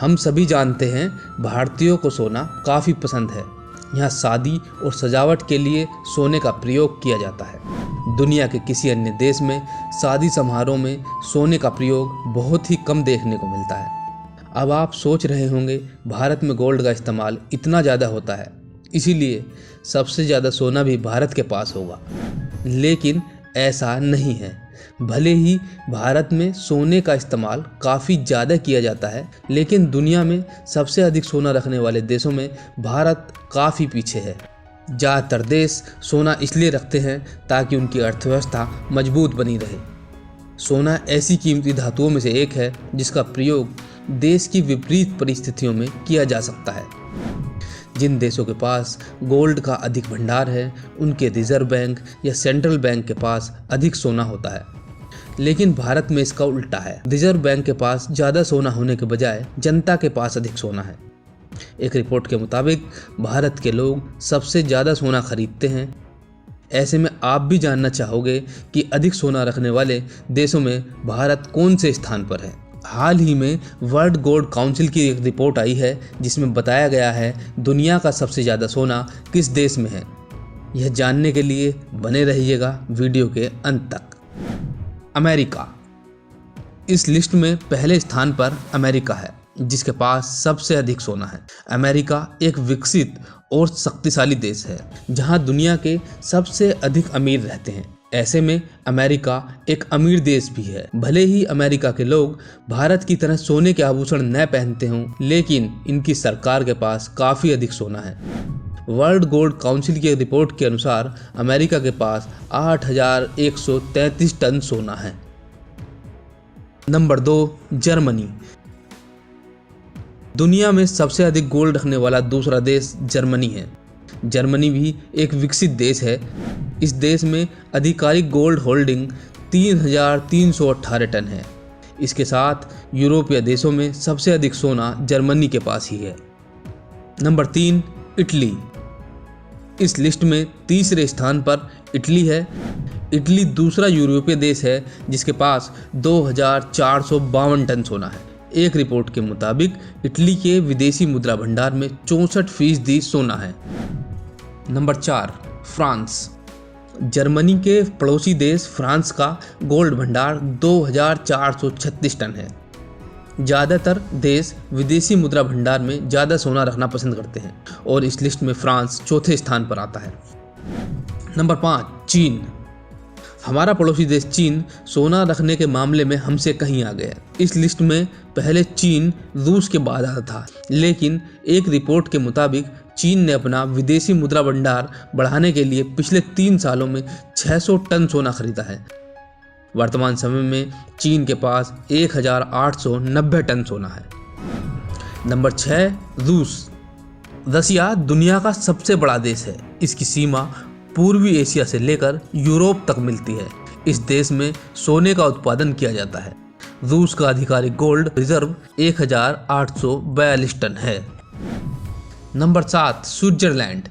हम सभी जानते हैं भारतीयों को सोना काफ़ी पसंद है। यहाँ शादी और सजावट के लिए सोने का प्रयोग किया जाता है। दुनिया के किसी अन्य देश में शादी समारोह में सोने का प्रयोग बहुत ही कम देखने को मिलता है। अब आप सोच रहे होंगे भारत में गोल्ड का इस्तेमाल इतना ज़्यादा होता है, इसीलिए सबसे ज़्यादा सोना भी भारत के पास होगा। लेकिन ऐसा नहीं है। भले ही भारत में सोने का इस्तेमाल काफ़ी ज़्यादा किया जाता है, लेकिन दुनिया में सबसे अधिक सोना रखने वाले देशों में भारत काफ़ी पीछे है। ज़्यादातर देश सोना इसलिए रखते हैं ताकि उनकी अर्थव्यवस्था मजबूत बनी रहे। सोना ऐसी कीमती धातुओं में से एक है जिसका प्रयोग देश की विपरीत परिस्थितियों में किया जा सकता है। जिन देशों के पास गोल्ड का अधिक भंडार है, उनके रिजर्व बैंक या सेंट्रल बैंक के पास अधिक सोना होता है। लेकिन भारत में इसका उल्टा है। रिजर्व बैंक के पास ज़्यादा सोना होने के बजाय जनता के पास अधिक सोना है। एक रिपोर्ट के मुताबिक भारत के लोग सबसे ज़्यादा सोना खरीदते हैं। ऐसे में आप भी जानना चाहोगे कि अधिक सोना रखने वाले देशों में भारत कौन से स्थान पर है। हाल ही में वर्ल्ड गोल्ड काउंसिल की एक रिपोर्ट आई है जिसमें बताया गया है दुनिया का सबसे ज़्यादा सोना किस देश में है। यह जानने के लिए बने रहिएगा वीडियो के अंत तक। अमेरिका। इस लिस्ट में पहले स्थान पर अमेरिका है, जिसके पास सबसे अधिक सोना है। अमेरिका एक विकसित और शक्तिशाली देश है जहां दुनिया के सबसे अधिक अमीर रहते हैं। ऐसे में अमेरिका एक अमीर देश भी है। भले ही अमेरिका के लोग भारत की तरह सोने के आभूषण न पहनते हों, लेकिन इनकी सरकार के पास काफ़ी अधिक सोना है। वर्ल्ड गोल्ड काउंसिल की रिपोर्ट के अनुसार अमेरिका के पास 8,133 टन सोना है। Number 2, Germany. दुनिया में सबसे अधिक गोल्ड रखने वाला दूसरा देश जर्मनी है। जर्मनी भी एक विकसित देश है। इस देश में आधिकारिक गोल्ड होल्डिंग 3,318 टन है। इसके साथ यूरोपीय देशों में सबसे अधिक सोना जर्मनी के पास ही है। Number 3, Italy. इस लिस्ट में तीसरे स्थान पर इटली है। इटली दूसरा यूरोपीय देश है जिसके पास 2,452 टन सोना है। एक रिपोर्ट के मुताबिक इटली के विदेशी मुद्रा भंडार में 64% सोना है। Number 4, France. जर्मनी के पड़ोसी देश फ्रांस का गोल्ड भंडार 2,436 टन है। ज़्यादातर देश विदेशी मुद्रा भंडार में ज़्यादा सोना रखना पसंद करते हैं और इस लिस्ट में फ्रांस चौथे स्थान पर आता है। नंबर 5, चीन। हमारा पड़ोसी देश चीन सोना रखने के मामले में हमसे कहीं आगे है। इस लिस्ट में पहले चीन रूस के बाद आता था, लेकिन एक रिपोर्ट के मुताबिक चीन ने अपना विदेशी मुद्रा भंडार बढ़ाने के लिए पिछले 3 सालों में 600 टन सोना खरीदा है। वर्तमान समय में चीन के पास 1,890 टन सोना है। नंबर 6, रूस। रसिया दुनिया का सबसे बड़ा देश है। इसकी सीमा पूर्वी एशिया से लेकर यूरोप तक मिलती है। इस देश में सोने का उत्पादन किया जाता है। रूस का आधिकारिक गोल्ड रिजर्व 1,842 टन है। Number 7, Switzerland.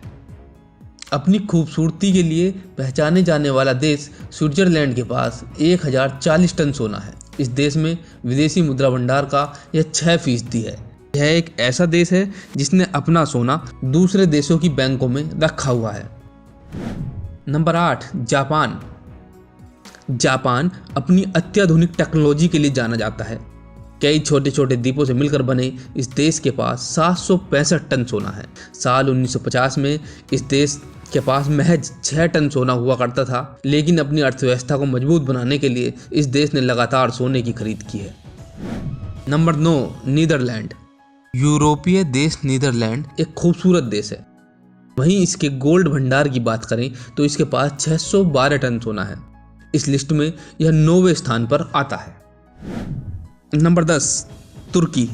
अपनी खूबसूरती के लिए पहचाने जाने वाला देश स्विट्जरलैंड के पास 1,040 टन सोना है। इस देश में विदेशी मुद्रा भंडार का यह 6% है। यह एक ऐसा देश है जिसने अपना सोना दूसरे देशों की बैंकों में रखा हुआ है। Number 8, Japan. जापान अपनी अत्याधुनिक टेक्नोलॉजी के लिए जाना जाता है। कई छोटे छोटे द्वीपों से मिलकर बने इस देश के पास 765 टन सोना है। साल 1950 में इस देश के पास महज 6 टन सोना हुआ करता था, लेकिन अपनी अर्थव्यवस्था को मजबूत बनाने के लिए इस देश ने लगातार सोने की खरीद की है। Number 9, Netherland. यूरोपीय देश नीदरलैंड एक खूबसूरत देश है। वहीं इसके गोल्ड भंडार की बात करें तो इसके पास 612 टन सोना है। इस लिस्ट में यह 9वें स्थान पर आता है। नंबर 10, तुर्की।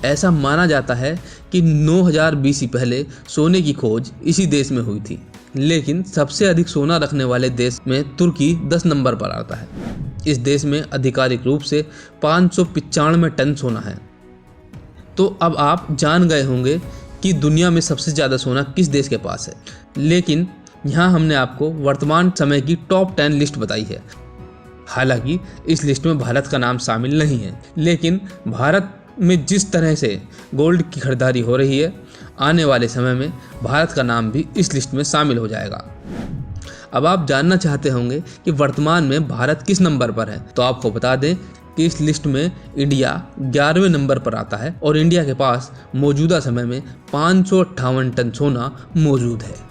ऐसा माना जाता है कि 9000 BC पहले सोने की खोज इसी देश में हुई थी, लेकिन सबसे अधिक सोना रखने वाले देश में तुर्की 10 नंबर पर आता है। इस देश में आधिकारिक रूप से 595 टन सोना है। तो अब आप जान गए होंगे कि दुनिया में सबसे ज़्यादा सोना किस देश के पास है, लेकिन यहाँ हमने आपको वर्तमान समय की टॉप 10 लिस्ट बताई है। हालांकि इस लिस्ट में भारत का नाम शामिल नहीं है, लेकिन भारत में जिस तरह से गोल्ड की खरीदारी हो रही है, आने वाले समय में भारत का नाम भी इस लिस्ट में शामिल हो जाएगा। अब आप जानना चाहते होंगे कि वर्तमान में भारत किस नंबर पर है, तो आपको बता दें कि इस लिस्ट में इंडिया 11वें नंबर पर आता है और इंडिया के पास मौजूदा समय में 558 टन सोना मौजूद है।